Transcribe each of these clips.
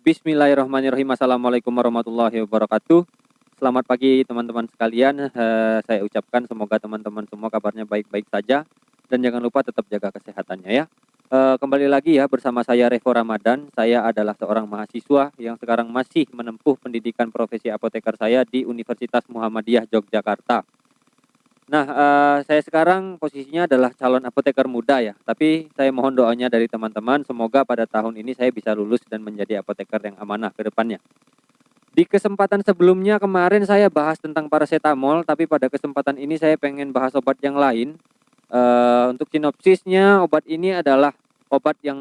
Bismillahirrahmanirrahim. Assalamualaikum warahmatullahi wabarakatuh. Selamat pagi teman-teman sekalian. Saya ucapkan semoga teman-teman semua kabarnya baik-baik saja. Dan jangan lupa tetap jaga kesehatannya ya. Kembali lagi ya bersama saya Revo Ramadan. Saya adalah seorang mahasiswa yang sekarang masih menempuh pendidikan profesi apoteker saya di Universitas Muhammadiyah Yogyakarta. Nah, saya sekarang posisinya adalah calon apoteker muda ya. Tapi saya mohon doanya dari teman-teman, semoga pada tahun ini saya bisa lulus dan menjadi apoteker yang amanah ke depannya. Di kesempatan sebelumnya kemarin saya bahas tentang paracetamol, tapi pada kesempatan ini saya pengen bahas obat yang lain. Untuk sinopsisnya, obat ini adalah obat yang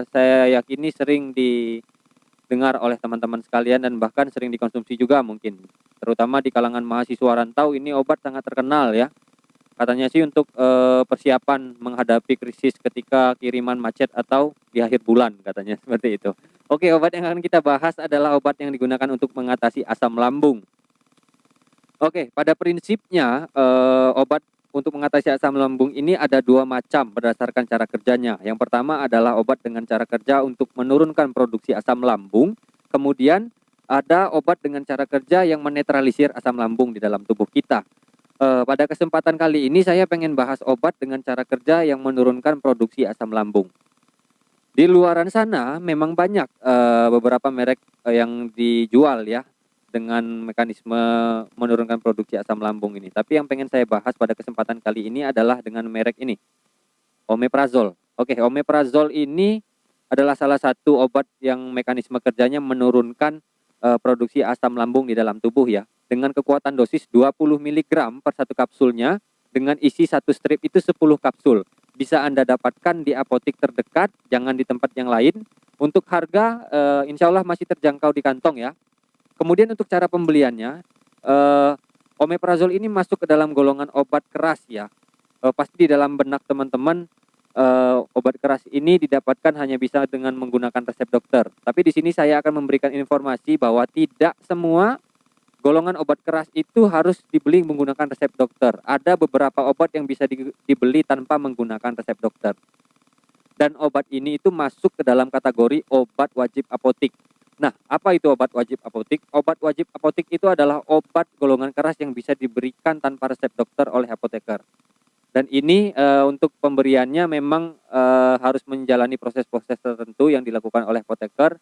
saya yakini sering didengar oleh teman-teman sekalian dan bahkan sering dikonsumsi juga mungkin. Terutama di kalangan mahasiswa rantau ini obat sangat terkenal ya. Katanya sih untuk persiapan menghadapi krisis ketika kiriman macet atau di akhir bulan katanya seperti itu. Oke, obat yang akan kita bahas adalah obat yang digunakan untuk mengatasi asam lambung. Oke, pada prinsipnya obat untuk mengatasi asam lambung ini ada dua macam berdasarkan cara kerjanya. Yang pertama adalah obat dengan cara kerja untuk menurunkan produksi asam lambung. Kemudian ada obat dengan cara kerja yang menetralisir asam lambung di dalam tubuh kita. Pada kesempatan kali ini saya pengen bahas obat dengan cara kerja yang menurunkan produksi asam lambung. Di luaran sana memang banyak beberapa merek yang dijual ya dengan mekanisme menurunkan produksi asam lambung ini. Tapi yang pengen saya bahas pada kesempatan kali ini adalah dengan merek ini, omeprazol. Oke, omeprazol ini adalah salah satu obat yang mekanisme kerjanya menurunkan produksi asam lambung di dalam tubuh ya. Dengan kekuatan dosis 20 mg per satu kapsulnya, dengan isi satu strip itu 10 kapsul. Bisa Anda dapatkan di apotik terdekat, jangan di tempat yang lain. Untuk harga, insya Allah masih terjangkau di kantong ya. Kemudian untuk cara pembeliannya, omeprazol ini masuk ke dalam golongan obat keras ya. Pasti di dalam benak teman-teman obat keras ini didapatkan hanya bisa dengan menggunakan resep dokter. Tapi di sini saya akan memberikan informasi bahwa tidak semua golongan obat keras itu harus dibeli menggunakan resep dokter. Ada beberapa obat yang bisa dibeli tanpa menggunakan resep dokter. Dan obat ini itu masuk ke dalam kategori obat wajib apotik. Nah, apa itu obat wajib apotik? Obat wajib apotik itu adalah obat golongan keras yang bisa diberikan tanpa resep dokter oleh apoteker. Dan ini untuk pemberiannya memang harus menjalani proses-proses tertentu yang dilakukan oleh apoteker,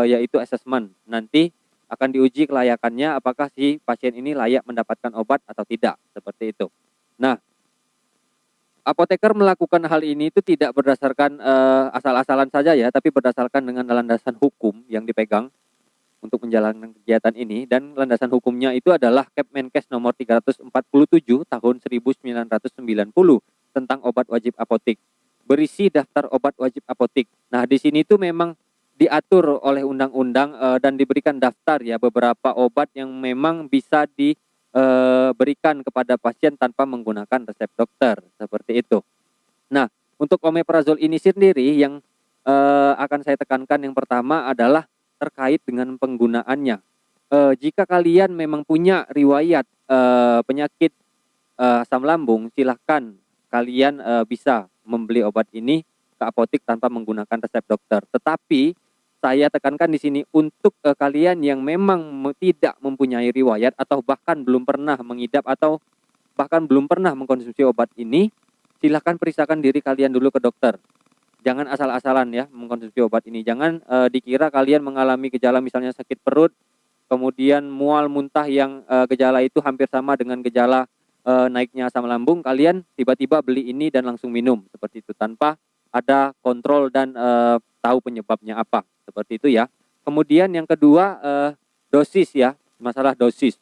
yaitu assessment. Nanti akan diuji kelayakannya apakah si pasien ini layak mendapatkan obat atau tidak, seperti itu. Nah, apoteker melakukan hal ini itu tidak berdasarkan asal-asalan saja ya, tapi berdasarkan dengan landasan hukum yang dipegang untuk menjalankan kegiatan ini. Dan landasan hukumnya itu adalah Kepmenkes nomor 347 tahun 1990 tentang obat wajib apotik. Berisi daftar obat wajib apotik. Nah, di sini itu memang diatur oleh undang-undang dan diberikan daftar ya beberapa obat yang memang bisa diberikan kepada pasien tanpa menggunakan resep dokter, seperti itu. Nah, untuk omeprazol ini sendiri yang akan saya tekankan yang pertama adalah terkait dengan penggunaannya. Jika kalian memang punya riwayat penyakit asam lambung, silahkan kalian bisa membeli obat ini ke apotik tanpa menggunakan resep dokter. Tetapi saya tekankan di sini untuk kalian yang memang tidak mempunyai riwayat atau bahkan belum pernah mengidap atau bahkan belum pernah mengkonsumsi obat ini, silahkan periksakan diri kalian dulu ke dokter. Jangan asal-asalan ya mengkonsumsi obat ini. Jangan dikira kalian mengalami gejala misalnya sakit perut, kemudian mual, muntah yang gejala itu hampir sama dengan gejala naiknya asam lambung, kalian tiba-tiba beli ini dan langsung minum seperti itu tanpa ada kontrol dan tahu penyebabnya apa, seperti itu ya. Kemudian yang kedua dosis ya, masalah dosis.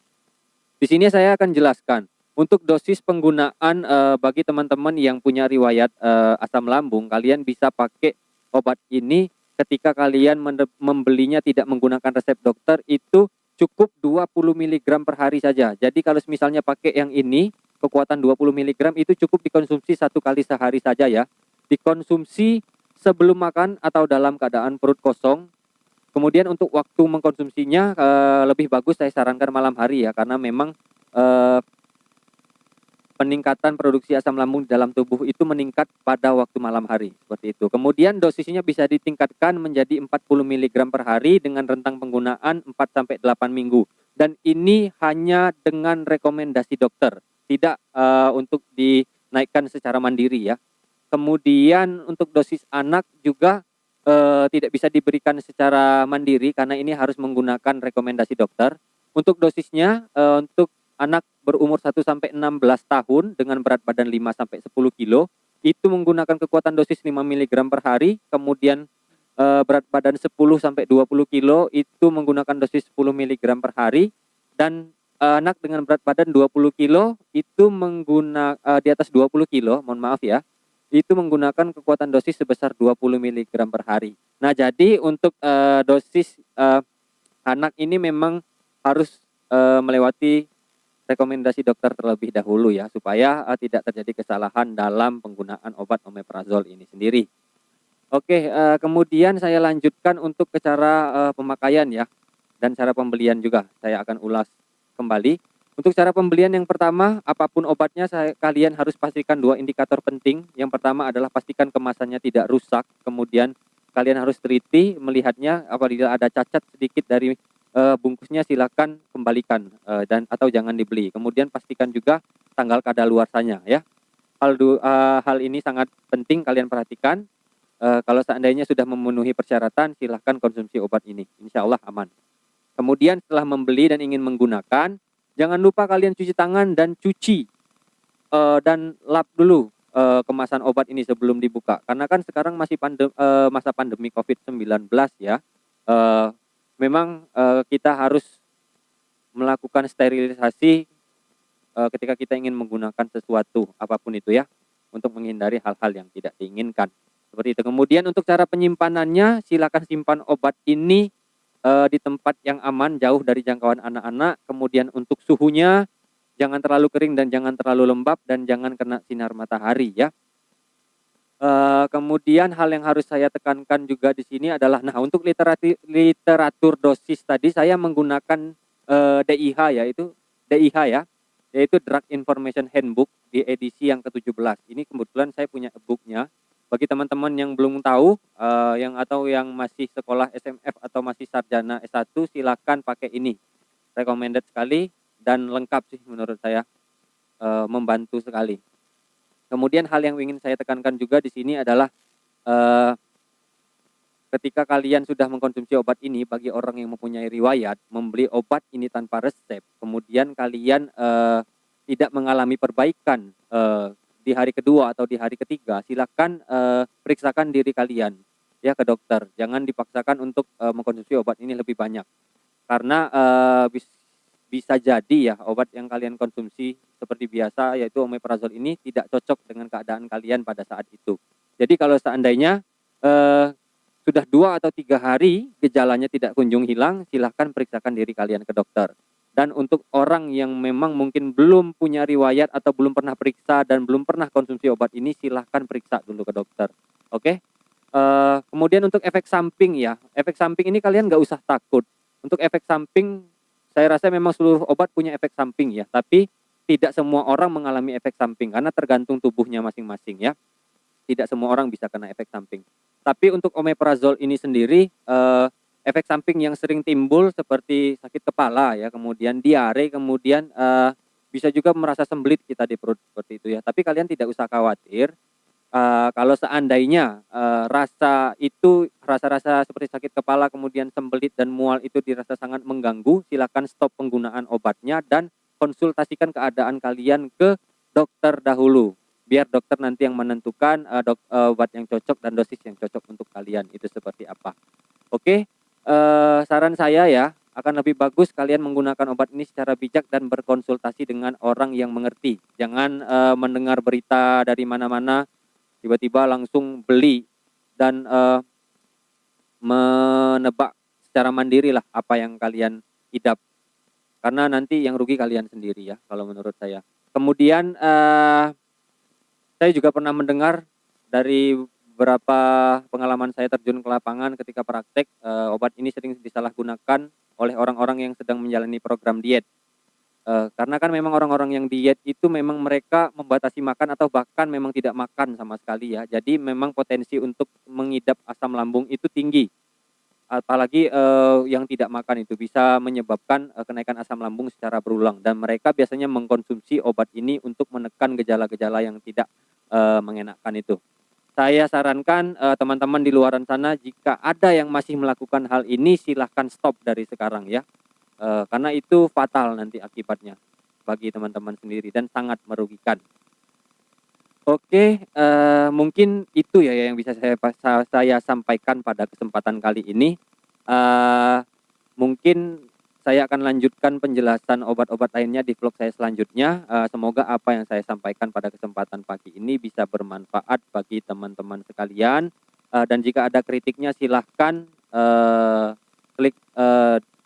Di sini saya akan jelaskan untuk dosis penggunaan bagi teman-teman yang punya riwayat asam lambung, kalian bisa pakai obat ini ketika kalian membelinya tidak menggunakan resep dokter itu cukup 20 mg per hari saja. Jadi kalau misalnya pakai yang ini kekuatan 20 mg itu cukup dikonsumsi 1 kali sehari saja ya. Dikonsumsi sebelum makan atau dalam keadaan perut kosong. Kemudian untuk waktu mengkonsumsinya lebih bagus saya sarankan malam hari ya, karena memang peningkatan produksi asam lambung di dalam tubuh itu meningkat pada waktu malam hari, seperti itu. Kemudian dosisnya bisa ditingkatkan menjadi 40 mg per hari dengan rentang penggunaan 4-8 minggu. Dan ini hanya dengan rekomendasi dokter, tidak untuk dinaikkan secara mandiri ya. Kemudian untuk dosis anak juga tidak bisa diberikan secara mandiri karena ini harus menggunakan rekomendasi dokter. Untuk dosisnya untuk anak berumur 1-16 tahun dengan berat badan 5-10 kilo itu menggunakan kekuatan dosis 5 mg per hari, kemudian berat badan 10-20 kilo itu menggunakan dosis 10 mg per hari, dan anak dengan berat badan 20 kilo itu di atas 20 kilo, mohon maaf ya, itu menggunakan kekuatan dosis sebesar 20 mg per hari. Nah, jadi untuk dosis anak ini memang harus melewati rekomendasi dokter terlebih dahulu ya, supaya tidak terjadi kesalahan dalam penggunaan obat omeprazol ini sendiri. Oke, kemudian saya lanjutkan untuk ke cara pemakaian ya, dan cara pembelian juga saya akan ulas kembali. Untuk cara pembelian yang pertama, apapun obatnya kalian harus pastikan 2 indikator penting. Yang pertama adalah pastikan kemasannya tidak rusak, kemudian kalian harus teliti melihatnya, apabila ada cacat sedikit dari bungkusnya silakan kembalikan atau jangan dibeli. Kemudian pastikan juga tanggal kadaluarsanya ya. Hal ini sangat penting kalian perhatikan. Kalau seandainya sudah memenuhi persyaratan, silahkan konsumsi obat ini, insya Allah aman. Kemudian setelah membeli dan ingin menggunakan, jangan lupa kalian cuci tangan dan cuci dan lap dulu kemasan obat ini sebelum dibuka. Karena kan sekarang masih masa pandemi COVID-19 ya. Memang kita harus melakukan sterilisasi ketika kita ingin menggunakan sesuatu apapun itu ya, untuk menghindari hal-hal yang tidak diinginkan seperti itu. Kemudian untuk cara penyimpanannya, silakan simpan obat ini di tempat yang aman, jauh dari jangkauan anak-anak. Kemudian untuk suhunya jangan terlalu kering dan jangan terlalu lembab, dan jangan kena sinar matahari ya. Kemudian hal yang harus saya tekankan juga di sini adalah, nah, untuk literatur dosis tadi saya menggunakan DIH ya, yaitu Drug Information Handbook di edisi yang ke-17. Ini kebetulan saya punya e-booknya. Bagi teman-teman yang belum tahu, yang masih sekolah SMF atau masih sarjana S1, silakan pakai ini. Recommended sekali dan lengkap sih menurut saya, membantu sekali. Kemudian hal yang ingin saya tekankan juga di sini adalah ketika kalian sudah mengkonsumsi obat ini, bagi orang yang mempunyai riwayat membeli obat ini tanpa resep, kemudian kalian tidak mengalami perbaikan di hari kedua atau di hari ketiga, silakan periksakan diri kalian ya ke dokter. Jangan dipaksakan untuk mengkonsumsi obat ini lebih banyak, karena bisa jadi ya obat yang kalian konsumsi seperti biasa, yaitu omeprazol ini, tidak cocok dengan keadaan kalian pada saat itu. Jadi kalau seandainya sudah 2 atau 3 hari gejalanya tidak kunjung hilang, silahkan periksakan diri kalian ke dokter. Dan untuk orang yang memang mungkin belum punya riwayat atau belum pernah periksa dan belum pernah konsumsi obat ini, silahkan periksa dulu ke dokter. Oke? Kemudian untuk efek samping ya, efek samping ini kalian nggak usah takut. Untuk efek samping, saya rasa memang seluruh obat punya efek samping ya, tapi tidak semua orang mengalami efek samping karena tergantung tubuhnya masing-masing ya. Tidak semua orang bisa kena efek samping. Tapi untuk omeprazol ini sendiri, efek samping yang sering timbul seperti sakit kepala ya, kemudian diare, kemudian bisa juga merasa sembelit kita di perut seperti itu ya. Tapi kalian tidak usah khawatir. Kalau seandainya rasa-rasa seperti sakit kepala, kemudian sembelit dan mual itu dirasa sangat mengganggu, silakan stop penggunaan obatnya dan konsultasikan keadaan kalian ke dokter dahulu, biar dokter nanti yang menentukan obat yang cocok dan dosis yang cocok untuk kalian itu seperti apa. Oke, saran saya ya, akan lebih bagus kalian menggunakan obat ini secara bijak dan berkonsultasi dengan orang yang mengerti. Jangan mendengar berita dari mana-mana tiba-tiba langsung beli dan menebak secara mandiri lah apa yang kalian idap, karena nanti yang rugi kalian sendiri ya kalau menurut saya. Kemudian saya juga pernah mendengar dari beberapa pengalaman saya terjun ke lapangan ketika praktek, obat ini sering disalahgunakan oleh orang-orang yang sedang menjalani program diet. Karena kan memang orang-orang yang diet itu memang mereka membatasi makan atau bahkan memang tidak makan sama sekali ya. Jadi memang potensi untuk mengidap asam lambung itu tinggi. Apalagi, yang tidak makan itu bisa menyebabkan, kenaikan asam lambung secara berulang dan mereka biasanya mengkonsumsi obat ini untuk menekan gejala-gejala yang tidak, mengenakkan itu. Saya sarankan, teman-teman di luaran sana jika ada yang masih melakukan hal ini silahkan stop dari sekarang ya, karena itu fatal nanti akibatnya bagi teman-teman sendiri dan sangat merugikan. Oke, mungkin itu ya yang bisa saya sampaikan pada kesempatan kali ini. Eee, Mungkin saya akan lanjutkan penjelasan obat-obat lainnya di vlog saya selanjutnya. Semoga apa yang saya sampaikan pada kesempatan pagi ini bisa bermanfaat bagi teman-teman sekalian, dan jika ada kritiknya silahkan, klik,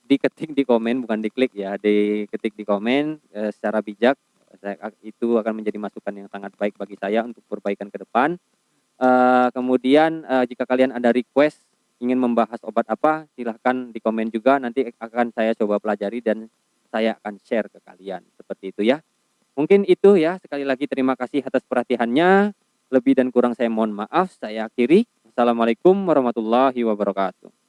diketik di komen, bukan diklik ya, diketik di komen, secara bijak. Itu akan menjadi masukan yang sangat baik bagi saya untuk perbaikan ke depan. Kemudian, jika kalian ada request ingin membahas obat apa, silahkan di komen juga, nanti akan saya coba pelajari dan saya akan share ke kalian, seperti itu ya. Mungkin itu ya, sekali lagi terima kasih atas perhatiannya, lebih dan kurang saya mohon maaf, saya akhiri. Assalamualaikum warahmatullahi wabarakatuh.